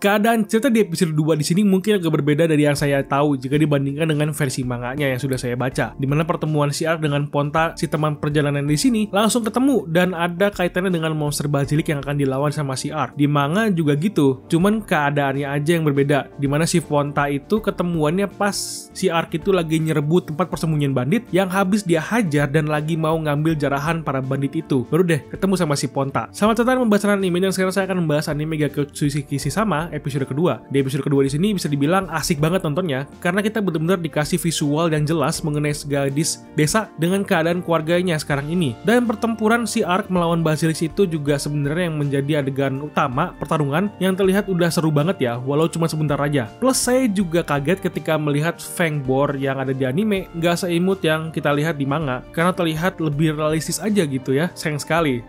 Keadaan cerita di episode 2 di sini mungkin agak berbeda dari yang saya tahu jika dibandingkan dengan versi manganya yang sudah saya baca. Di mana pertemuan si Ark dengan Ponta, si teman perjalanan di sini, langsung ketemu dan ada kaitannya dengan monster basilik yang akan dilawan sama si Ark. Di manga juga gitu, cuman keadaannya aja yang berbeda. Di mana si Ponta itu ketemuannya pas si Ark itu lagi nyerebut tempat persembunyian bandit yang habis dia hajar dan lagi mau ngambil jarahan para bandit itu. Baru deh ketemu sama si Ponta. Selamat datang membahas anime dan sekarang saya akan membahas anime Gakutsushi Kishisama episode kedua. Di episode kedua di sini bisa dibilang asik banget nontonnya karena kita benar-benar dikasih visual yang jelas mengenai gadis desa dengan keadaan keluarganya sekarang ini. Dan pertempuran si Ark melawan Basilisk itu juga sebenarnya yang menjadi adegan utama pertarungan yang terlihat udah seru banget ya, walau cuma sebentar aja. Plus saya juga kaget ketika melihat Fangbor yang ada di anime nggak seimut yang kita lihat di manga karena terlihat lebih realistis aja gitu ya, sayang sekali.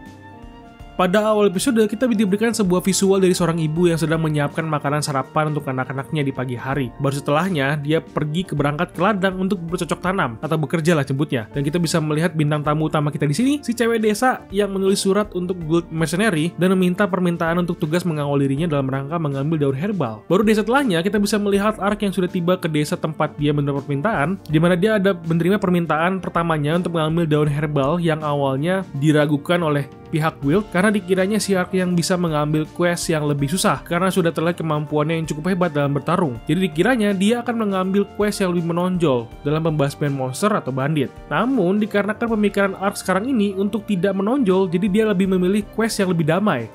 Pada awal episode, kita diberikan sebuah visual dari seorang ibu yang sedang menyiapkan makanan sarapan untuk anak-anaknya di pagi hari. Baru setelahnya, dia pergi berangkat ke ladang untuk bercocok tanam, atau bekerja lah sebutnya. Dan kita bisa melihat bintang tamu utama kita di sini, si cewek desa yang menulis surat untuk Guild Mercenary dan meminta permintaan untuk tugas mengawal dirinya dalam rangka mengambil daun herbal. Baru deh setelahnya, kita bisa melihat Ark yang sudah tiba ke desa tempat dia menerima permintaan, di mana dia ada menerima permintaan pertamanya untuk mengambil daun herbal yang awalnya diragukan oleh pihak guild karena dikiranya si Ark yang bisa mengambil quest yang lebih susah karena sudah terlihat kemampuannya yang cukup hebat dalam bertarung. Jadi dikiranya dia akan mengambil quest yang lebih menonjol dalam pembasmian monster atau bandit. Namun dikarenakan pemikiran Ark sekarang ini untuk tidak menonjol, jadi dia lebih memilih quest yang lebih damai.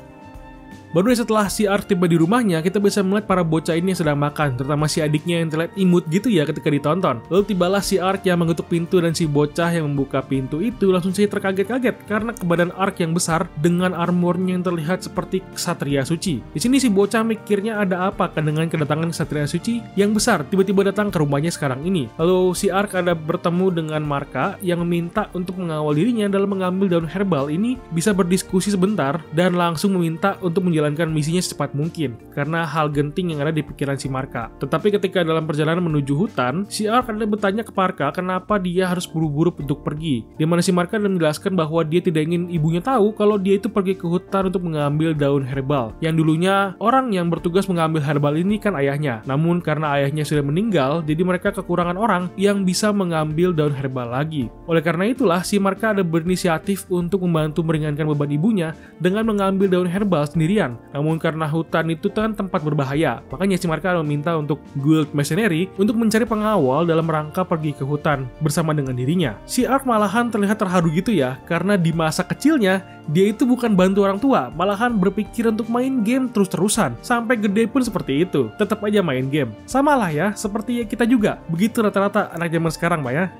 Baru setelah si Ark tiba di rumahnya, kita bisa melihat para bocah ini yang sedang makan, terutama si adiknya yang terlihat imut gitu ya ketika ditonton. Lalu tibalah si Ark yang mengetuk pintu dan si bocah yang membuka pintu itu langsung saja terkaget-kaget karena kebadan Ark yang besar dengan armornya yang terlihat seperti ksatria suci. Di sini si bocah mikirnya ada apa kan dengan kedatangan ksatria suci yang besar tiba-tiba datang ke rumahnya sekarang ini. Lalu si Ark ada bertemu dengan Marka yang meminta untuk mengawal dirinya dalam mengambil daun herbal ini bisa berdiskusi sebentar dan langsung meminta untuk menjalankan misinya secepat mungkin karena hal genting yang ada di pikiran si Marka. Tetapi ketika dalam perjalanan menuju hutan, si Ark ada bertanya ke Marka kenapa dia harus buru-buru untuk pergi. Di mana si Marka menjelaskan bahwa dia tidak ingin ibunya tahu kalau dia itu pergi ke hutan untuk mengambil daun herbal. Yang dulunya orang yang bertugas mengambil herbal ini kan ayahnya. Namun karena ayahnya sudah meninggal, jadi mereka kekurangan orang yang bisa mengambil daun herbal lagi. Oleh karena itulah si Marka ada berinisiatif untuk membantu meringankan beban ibunya dengan mengambil daun herbal sendirian. Namun karena hutan itu kan tempat berbahaya, makanya si Marka meminta untuk Guild Mercenary untuk mencari pengawal dalam rangka pergi ke hutan bersama dengan dirinya. Si Ark malahan terlihat terharu gitu ya, karena di masa kecilnya dia itu bukan bantu orang tua, malahan berpikir untuk main game terus-terusan. Sampai gede pun seperti itu, tetap aja main game. Sama lah ya, seperti kita juga. Begitu rata-rata anak zaman sekarang, Pak ya.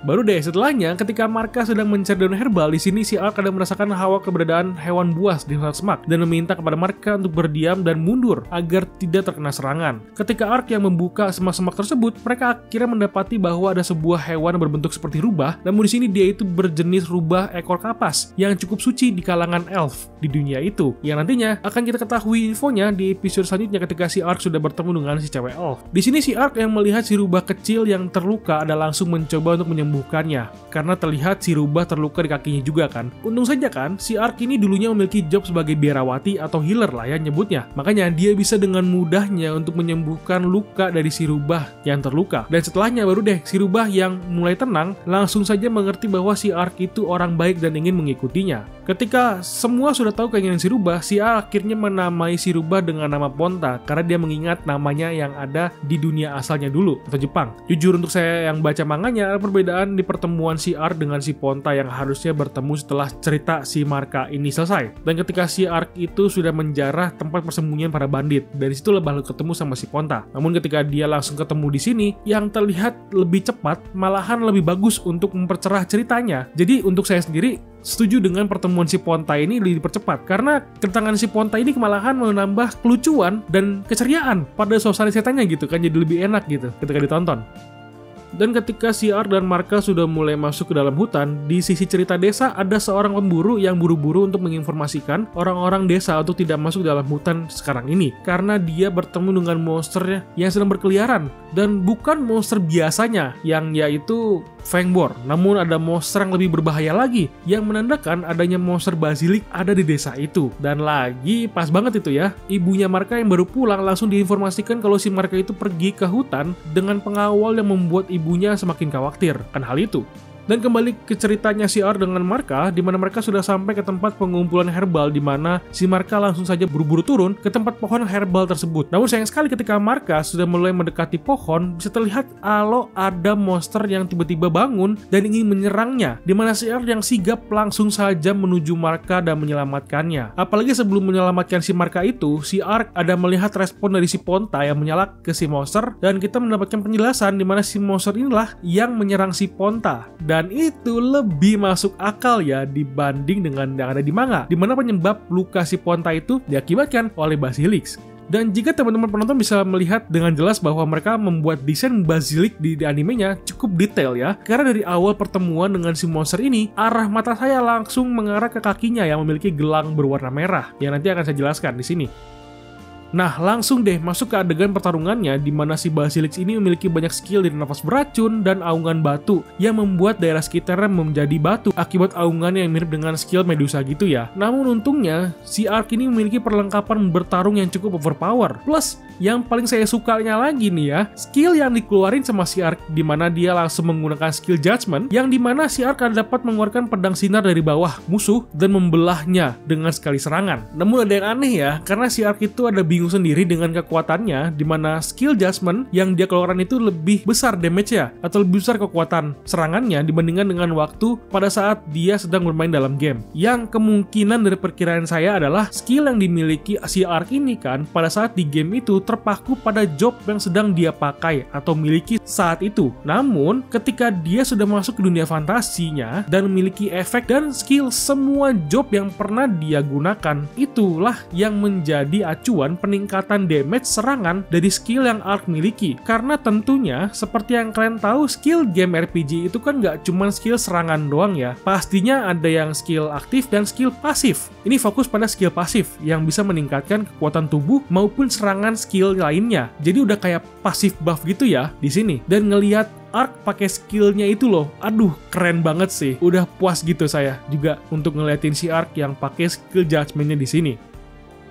Baru deh setelahnya, ketika Marka sedang mencari daun herbal, di sini si Ark ada merasakan hawa keberadaan hewan buas di hutan semak dan meminta kepada Marka untuk berdiam dan mundur agar tidak terkena serangan. Ketika Ark yang membuka semak-semak tersebut, mereka akhirnya mendapati bahwa ada sebuah hewan berbentuk seperti rubah, namun di sini dia itu berjenis rubah ekor kapas yang cukup suci di kalangan elf di dunia itu. Yang nantinya akan kita ketahui infonya di episode selanjutnya ketika si Ark sudah bertemu dengan si cewek elf. Di sini si Ark yang melihat si rubah kecil yang terluka ada langsung mencoba untuk menyembuhkannya karena terlihat si rubah terluka di kakinya juga kan. Untung saja kan si Ark ini dulunya memiliki job sebagai biarawati atau healer lah ya nyebutnya. Makanya dia bisa dengan mudahnya untuk menyembuhkan luka dari si rubah yang terluka. Dan setelahnya baru deh si rubah yang mulai tenang langsung saja mengerti bahwa si Ark itu orang baik dan ingin mengikutinya. Ketika semua sudah tahu keinginan si rubah, si Ark akhirnya menamai si rubah dengan nama Ponta karena dia mengingat namanya yang ada di dunia asalnya dulu atau Jepang. Jujur untuk saya yang baca manganya ada perbedaan di pertemuan si Ark dengan si Ponta yang harusnya bertemu setelah cerita si Marka ini selesai. Dan ketika si Ark itu sudah menjarah tempat persembunyian para bandit, dari situ baru ketemu sama si Ponta. Namun ketika dia langsung ketemu di sini, yang terlihat lebih cepat, malahan lebih bagus untuk mempercerah ceritanya. Jadi untuk saya sendiri setuju dengan pertemuan si Ponta ini dipercepat karena kedatangan si Ponta ini malahan menambah kelucuan dan keceriaan pada suasana ceritanya gitu kan, jadi lebih enak gitu ketika ditonton. Dan ketika si Ark dan Marka sudah mulai masuk ke dalam hutan, di sisi cerita desa ada seorang pemburu yang buru-buru untuk menginformasikan orang-orang desa untuk tidak masuk dalam hutan sekarang ini karena dia bertemu dengan monster yang sedang berkeliaran dan bukan monster biasanya yang yaitu Fangbor. Namun ada monster yang lebih berbahaya lagi, yang menandakan adanya monster basilik ada di desa itu. Dan lagi pas banget itu ya, ibunya Marka yang baru pulang langsung diinformasikan kalau si Marka itu pergi ke hutan dengan pengawal yang membuat ibunya semakin khawatir kan hal itu. Dan kembali ke ceritanya si Ark dengan Marka, di mana mereka sudah sampai ke tempat pengumpulan herbal, di mana si Marka langsung saja buru-buru turun ke tempat pohon herbal tersebut. Namun sayang sekali ketika Marka sudah mulai mendekati pohon, bisa terlihat kalau ada monster yang tiba-tiba bangun dan ingin menyerangnya, di mana si Ark yang sigap langsung saja menuju Marka dan menyelamatkannya. Apalagi sebelum menyelamatkan si Marka itu, si Ark ada melihat respon dari si Ponta yang menyalak ke si monster, dan kita mendapatkan penjelasan di mana si monster inilah yang menyerang si Ponta. Dan itu lebih masuk akal ya dibanding dengan yang ada di manga, di mana penyebab luka si Ponta itu diakibatkan oleh Basilisk. Dan jika teman-teman penonton bisa melihat dengan jelas bahwa mereka membuat desain Basilisk di animenya cukup detail ya, karena dari awal pertemuan dengan si monster ini, arah mata saya langsung mengarah ke kakinya yang memiliki gelang berwarna merah, yang nanti akan saya jelaskan di sini. Nah, langsung deh masuk ke adegan pertarungannya, di mana si Basilisk ini memiliki banyak skill dari nafas beracun dan aungan batu yang membuat daerah sekitarnya menjadi batu akibat aungan yang mirip dengan skill Medusa gitu ya. Namun untungnya, si Ark ini memiliki perlengkapan bertarung yang cukup overpower. Plus, yang paling saya sukanya lagi nih ya, skill yang dikeluarin sama si Ark, di mana dia langsung menggunakan skill Judgment, yang dimana si Ark dapat mengeluarkan pedang sinar dari bawah musuh dan membelahnya dengan sekali serangan. Namun ada yang aneh ya, karena si Ark itu ada bingung sendiri dengan kekuatannya, di mana skill Judgment yang dia keluarkan itu lebih besar damage-nya atau lebih besar kekuatan serangannya dibandingkan dengan waktu pada saat dia sedang bermain dalam game. Yang kemungkinan dari perkiraan saya adalah skill yang dimiliki si Ark ini kan pada saat di game itu terpaku pada job yang sedang dia pakai atau miliki saat itu. Namun ketika dia sudah masuk ke dunia fantasinya dan memiliki efek dan skill semua job yang pernah dia gunakan, itulah yang menjadi acuan peningkatan damage serangan dari skill yang Ark miliki. Karena tentunya seperti yang kalian tahu, skill game RPG itu kan nggak cuma skill serangan doang ya, pastinya ada yang skill aktif dan skill pasif. Ini fokus pada skill pasif yang bisa meningkatkan kekuatan tubuh maupun serangan skill lainnya. Jadi udah kayak pasif buff gitu ya di sini. Dan ngelihat Ark pakai skillnya itu loh, aduh keren banget sih. Udah puas gitu saya juga untuk ngeliatin si Ark yang pakai skill Judgment-nya di sini.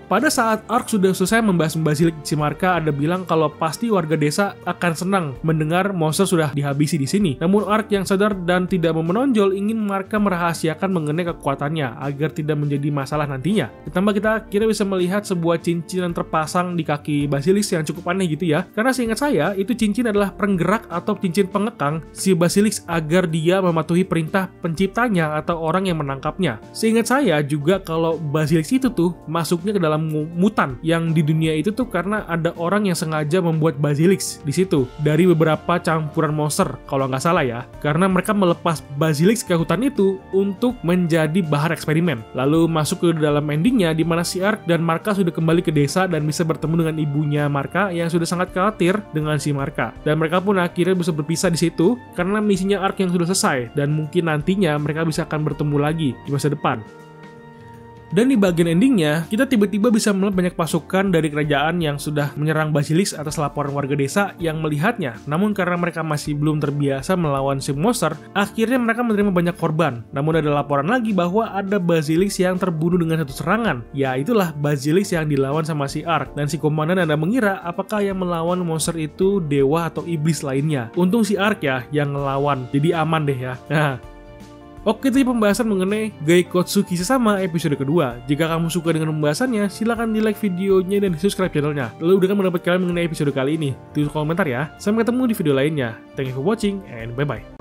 Pada saat Ark sudah selesai membahas Basilisk, si Marka ada bilang kalau pasti warga desa akan senang mendengar monster sudah dihabisi di sini. Namun Ark yang sadar dan tidak mau menonjol ingin Marka merahasiakan mengenai kekuatannya agar tidak menjadi masalah nantinya. Ditambah kita kira bisa melihat sebuah cincin yang terpasang di kaki Basilisk yang cukup aneh gitu ya. Karena seingat saya itu cincin adalah penggerak atau cincin pengekang si Basilisk agar dia mematuhi perintah penciptanya atau orang yang menangkapnya. Seingat saya juga kalau Basilisk itu tuh masuknya ke dalam mutan yang di dunia itu tuh karena ada orang yang sengaja membuat Basilisk di situ dari beberapa campuran monster kalau nggak salah ya, karena mereka melepas Basilisk ke hutan itu untuk menjadi bahan eksperimen. Lalu masuk ke dalam endingnya di mana si Ark dan Marka sudah kembali ke desa dan bisa bertemu dengan ibunya Marka yang sudah sangat khawatir dengan si Marka, dan mereka pun akhirnya bisa berpisah di situ karena misinya Ark yang sudah selesai dan mungkin nantinya mereka bisa akan bertemu lagi di masa depan. Dan di bagian endingnya, kita tiba-tiba bisa melihat banyak pasukan dari kerajaan yang sudah menyerang Basilisk atas laporan warga desa yang melihatnya. Namun karena mereka masih belum terbiasa melawan si monster, akhirnya mereka menerima banyak korban. Namun ada laporan lagi bahwa ada Basilisk yang terbunuh dengan satu serangan. Ya itulah Basilisk yang dilawan sama si Ark. Dan si komandan ada mengira apakah yang melawan monster itu dewa atau iblis lainnya. Untung si Ark ya yang ngelawan, jadi aman deh ya. Nah, oke, itu pembahasan mengenai Geikotsu Kisesama episode kedua. Jika kamu suka dengan pembahasannya, silahkan di like videonya dan di subscribe channelnya. Lalu udah mendapat kalian mengenai episode kali ini. Tulis komentar ya. Sampai ketemu di video lainnya. Thank you for watching and bye-bye.